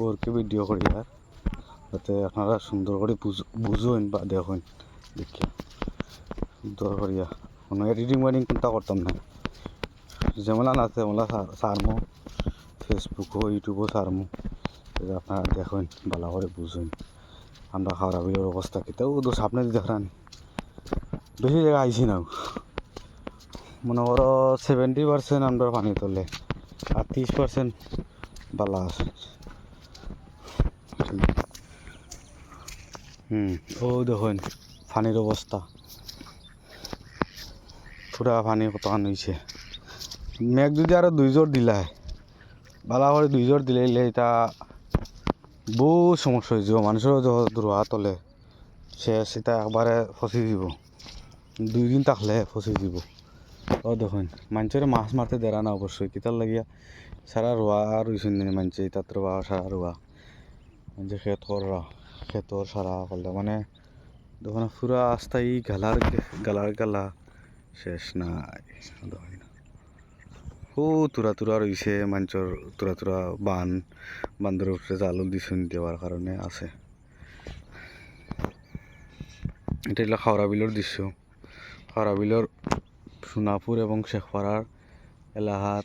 4K video করি আর যাতে আপনারা সুন্দর করে বুঝুন বা দেখুন দেখিয়া সুন্দর করিয়া কোনো এডিটিং কোনটা করতাম না যেমন আছে তেমলা সারমো ফেসবুকও ইউটিউবও সারমো আপনারা দেখুন ভালো করে বুঝুন আমরা খাওয়া বিলের অবস্থা কেতেও তো সামনে দেখান বেশি জায়গা আইসি না মনে করো 70% আমরা পানি তোলে আর 30% বালা আছে ও দেখুন পানির অবস্থা পুরা পানি কতখান হয়েছে মেঘ যদি আরো 2 জোর দিলায় বালা করে 2 জোর দিলে এটা বহু সমস্যা হয়ে যাব মানুষেরও রোয়া তোলে শেষ এটা একবারে ফসি দিব 2 দিন থাকলে ফসি দিব ও দেখুন মানুষের মাছ মারতে দেরা না অবশ্যই কিতার লাগিয়া সারা রোয়া রুইছেন মানুষে তার রোয়া সারা রোয়া মানুষের ক্ষেতর সারা করলে মানে দেখুন পুরা আস্তাই গালার শেষ নাই দেখুন ও তুরা রইছে মানুষের তুরা বান্দর উপরে জালুক দিছুন দেওয়ার কারণে আছে এটা হলো খাওয়া বিলের দৃশ্য খাওয়া বিলের সোনাপুর এবং শেখপাড়ার এলাকার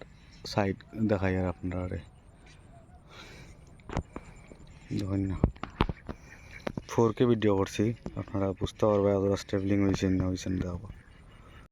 সাইড দেখাই আর আপনারা দেখুন না 4K ভিডিও করছি আপনারা বুঝতে পারবে এতটা স্টেবলিং হয়েছেন না হয়েছেন দেখো